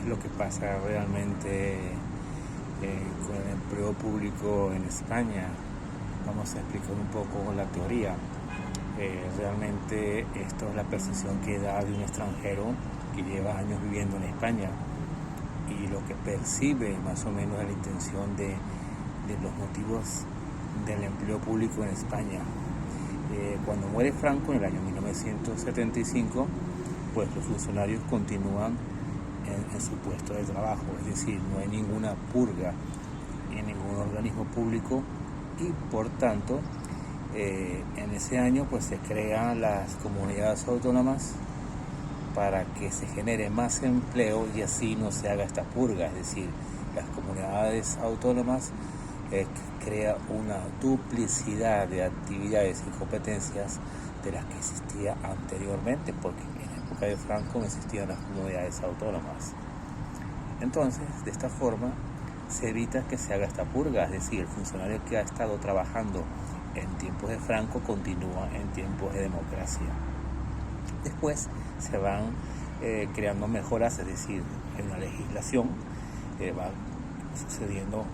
es lo que pasa realmente con el empleo público en España. Vamos a explicar un poco la teoría. Realmente esto es la percepción que da de un extranjero que lleva años viviendo en España y lo que percibe más o menos es la intención de los motivos del empleo público en España. Cuando muere Franco en el año 1975, pues los funcionarios continúan en su puesto de trabajo, es decir, no hay ninguna purga en ningún organismo público y por tanto en ese año pues se crean las comunidades autónomas para que se genere más empleo y así no se haga esta purga, es decir, las comunidades autónomas crea una duplicidad de actividades y competencias de las que existía anteriormente, porque en la época de Franco no existían las comunidades autónomas. Entonces, de esta forma, se evita que se haga esta purga, es decir, el funcionario que ha estado trabajando en tiempos de Franco continúa en tiempos de democracia. Después se van creando mejoras, es decir, en la legislación va sucediendo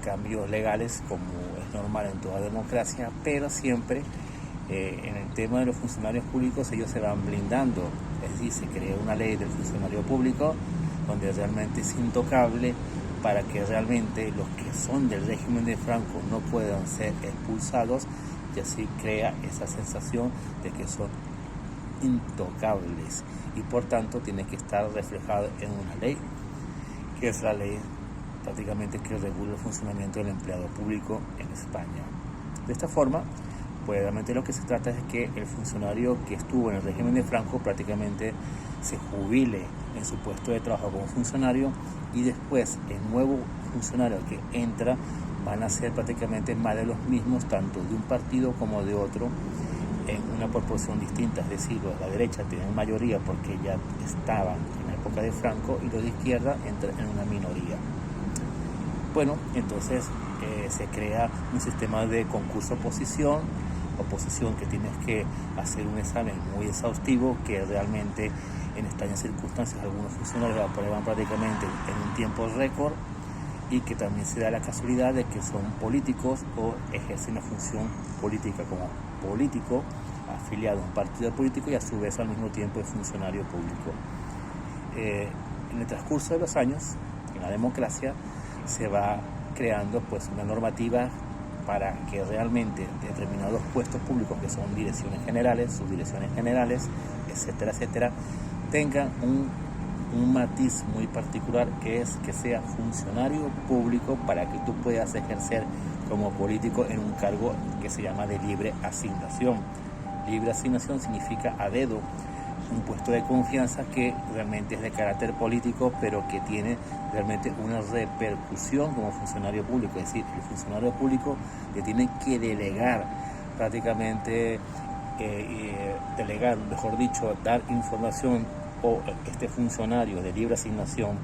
cambios legales como es normal en toda democracia, pero siempre en el tema de los funcionarios públicos ellos se van blindando, es decir, se crea una ley del funcionario público donde realmente es intocable para que realmente los que son del régimen de Franco no puedan ser expulsados y así crea esa sensación de que son intocables y por tanto tiene que estar reflejado en una ley que es la ley prácticamente que regula el funcionamiento del empleado público en España. De esta forma, pues realmente lo que se trata es que el funcionario que estuvo en el régimen de Franco prácticamente se jubile en su puesto de trabajo como funcionario y después el nuevo funcionario que entra van a ser prácticamente más de los mismos, tanto de un partido como de otro, en una proporción distinta, es decir, los de la derecha tienen mayoría porque ya estaban en la época de Franco y los de izquierda entran en una minoría. Bueno, entonces se crea un sistema de concurso-oposición que tienes que hacer un examen muy exhaustivo que realmente en extrañas circunstancias algunos funcionarios lo aprueban prácticamente en un tiempo récord y que también se da la casualidad de que son políticos o ejercen la función política como político afiliado a un partido político y a su vez al mismo tiempo es funcionario público. En el transcurso de los años, en la democracia, se va creando pues una normativa para que realmente determinados puestos públicos que son direcciones generales, subdirecciones generales, etcétera, etcétera, tengan un matiz muy particular que es que sea funcionario público para que tú puedas ejercer como político en un cargo que se llama de libre asignación. Libre asignación significa a dedo, un puesto de confianza que realmente es de carácter político, pero que tiene realmente una repercusión como funcionario público. Es decir, el funcionario público le tiene que delegar prácticamente, mejor dicho, dar información o este funcionario de libre asignación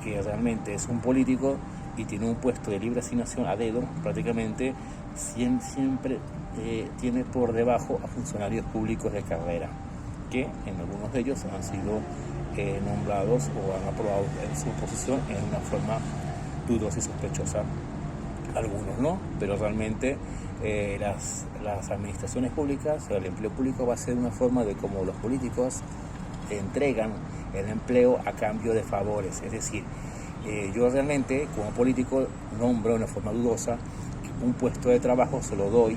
que realmente es un político y tiene un puesto de libre asignación a dedo, prácticamente siempre tiene por debajo a funcionarios públicos de carrera, que en algunos de ellos han sido nombrados o han aprobado en su posición en una forma dudosa y sospechosa. Algunos no, pero realmente las administraciones públicas o el empleo público va a ser una forma de cómo los políticos entregan el empleo a cambio de favores. Es decir, yo realmente como político nombro de una forma dudosa un puesto de trabajo, se lo doy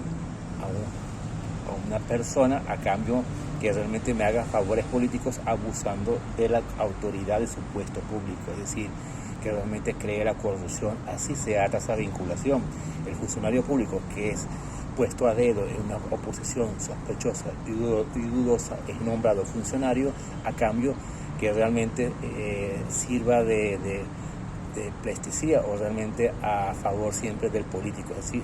a una persona a cambio que realmente me haga favores políticos abusando de la autoridad de su puesto público, es decir, que realmente cree la corrupción. Así se ata esa vinculación. El funcionario público que es puesto a dedo en una oposición sospechosa y dudosa es nombrado funcionario a cambio que realmente sirva de pleitesía o realmente a favor siempre del político. Es decir,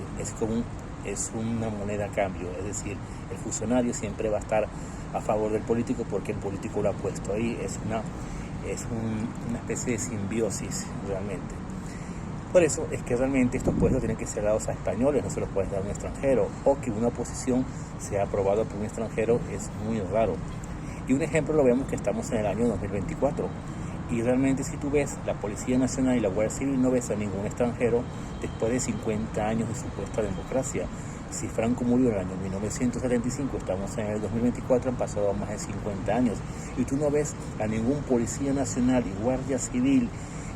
es una moneda a cambio, es decir, el funcionario siempre va a estar a favor del político porque el político lo ha puesto ahí. Es una especie de simbiosis realmente. Por eso es que realmente estos puestos tienen que ser dados a españoles, no se los puede dar a un extranjero, o que una oposición sea aprobada por un extranjero es muy raro. Y un ejemplo lo vemos que estamos en el año 2024. Y realmente si tú ves la Policía Nacional y la Guardia Civil, no ves a ningún extranjero después de 50 años de supuesta democracia. Si Franco murió en el año 1975, estamos en el 2024, han pasado más de 50 años. Y tú no ves a ningún Policía Nacional y Guardia Civil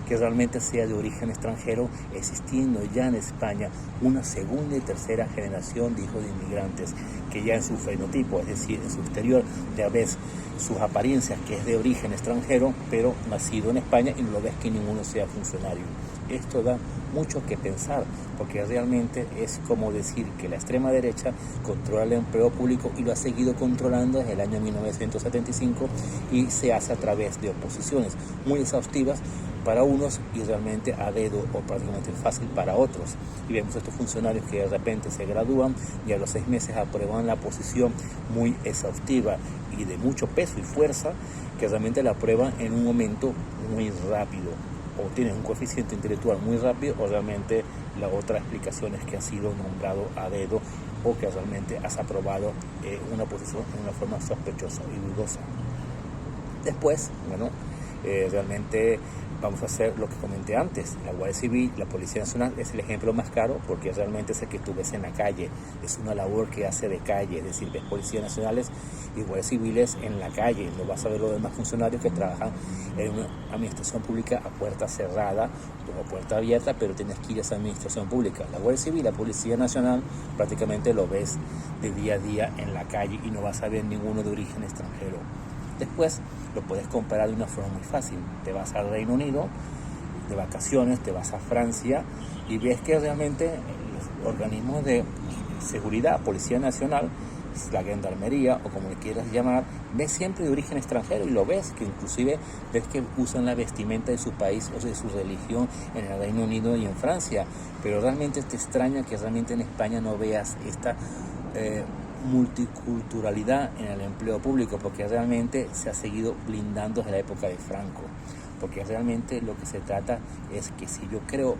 que realmente sea de origen extranjero, existiendo ya en España una segunda y tercera generación de hijos de inmigrantes, que ya en su fenotipo, es decir, en su exterior, ya ves sus apariencias que es de origen extranjero, pero nacido en España, y no lo ves que ninguno sea funcionario. Esto da mucho que pensar, porque realmente es como decir que la extrema derecha controla el empleo público y lo ha seguido controlando desde el año 1975 y se hace a través de oposiciones muy exhaustivas para unos y realmente a dedo o prácticamente fácil para otros. Y vemos estos funcionarios que de repente se gradúan y a los 6 meses aprueban la posición muy exhaustiva y de mucho peso y fuerza, que realmente la aprueban en un momento muy rápido. O tienes un coeficiente intelectual muy rápido, o realmente la otra explicación es que has sido nombrado a dedo o que realmente has aprobado una posición en una forma sospechosa y dudosa. Después, realmente vamos a hacer lo que comenté antes. La Guardia Civil, la Policía Nacional es el ejemplo más caro, porque realmente es el que tú ves en la calle, es una labor que hace de calle, es decir, ves policías nacionales y guardias civiles en la calle. No vas a ver los demás funcionarios que trabajan en una administración pública a puerta cerrada o a puerta abierta, pero tienes que ir a esa administración pública. La Guardia Civil, la Policía Nacional, prácticamente lo ves de día a día en la calle y no vas a ver ninguno de origen extranjero. Después lo puedes comparar de una forma muy fácil. Te vas al Reino Unido de vacaciones, te vas a Francia y ves que realmente los organismos de seguridad, Policía Nacional, la gendarmería o como le quieras llamar, ves siempre de origen extranjero, y lo ves, que inclusive ves que usan la vestimenta de su país o de su religión en el Reino Unido y en Francia. Pero realmente te extraña que realmente en España no veas esta multiculturalidad en el empleo público, porque realmente se ha seguido blindando desde la época de Franco, porque realmente lo que se trata es que si yo creo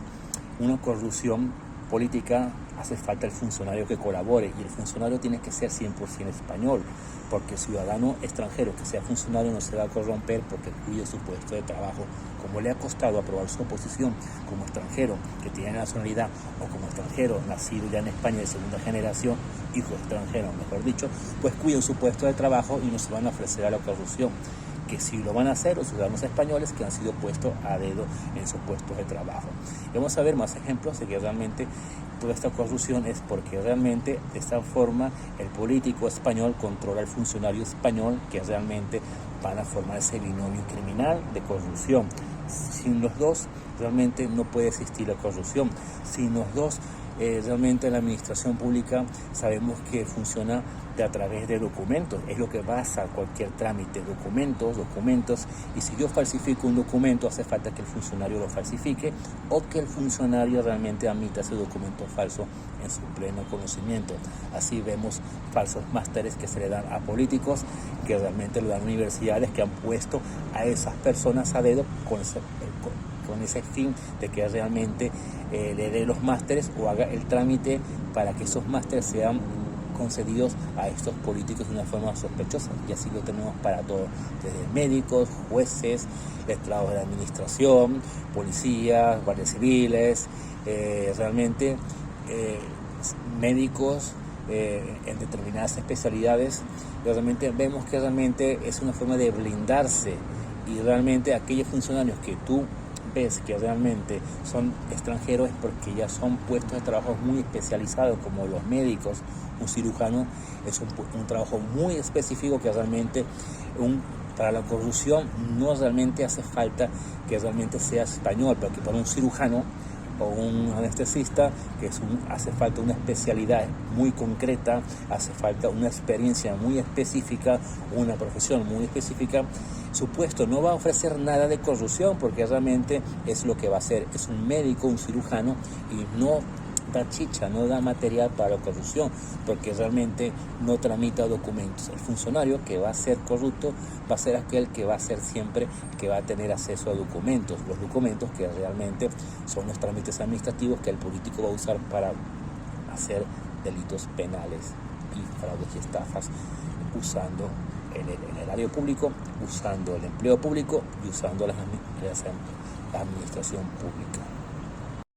una corrupción política, hace falta el funcionario que colabore, y el funcionario tiene que ser 100% español, porque el ciudadano extranjero que sea funcionario no se va a corromper porque cuide su puesto de trabajo, como le ha costado aprobar su oposición como extranjero que tiene nacionalidad, o como extranjero nacido ya en España de segunda generación, hijo extranjero mejor dicho, pues cuiden su puesto de trabajo y no se van a ofrecer a la corrupción, que sí lo van a hacer los ciudadanos españoles que han sido puestos a dedo en sus puestos de trabajo. Y vamos a ver más ejemplos de que realmente toda esta corrupción es porque realmente de esta forma el político español controla al funcionario español, que realmente van a formar ese binomio criminal de corrupción. Sin los dos realmente no puede existir la corrupción. Sin los dos realmente la administración pública sabemos que funciona a través de documentos, es lo que basa cualquier trámite, documentos, y si yo falsifico un documento, hace falta que el funcionario lo falsifique o que el funcionario realmente admita ese documento falso en su pleno conocimiento. Así vemos falsos másteres que se le dan a políticos, que realmente lo dan universidades que han puesto a esas personas a dedo con ese fin de que realmente le dé los másteres o haga el trámite para que esos másteres sean concedidos a estos políticos de una forma sospechosa, y así lo tenemos para todo, desde médicos, jueces, letrados de la administración, policías, guardias civiles, realmente médicos en determinadas especialidades. Realmente vemos que realmente es una forma de blindarse, y realmente aquellos funcionarios que tú ves que realmente son extranjeros es porque ya son puestos de trabajo muy especializados, como los médicos. Un cirujano es un trabajo muy específico que realmente para la corrupción no realmente hace falta que realmente sea español, porque para un cirujano o un anestesista hace falta una especialidad muy concreta, hace falta una experiencia muy específica, una profesión muy específica. Su puesto no va a ofrecer nada de corrupción, porque realmente es lo que va a hacer, es un médico, un cirujano, y no da chicha, no da material para la corrupción, porque realmente no tramita documentos. El funcionario que va a ser corrupto va a ser aquel que va a ser siempre, que va a tener acceso a documentos, los documentos que realmente son los trámites administrativos que el político va a usar para hacer delitos penales y fraudes y estafas, usando el erario público usando el empleo público y usando la administración pública.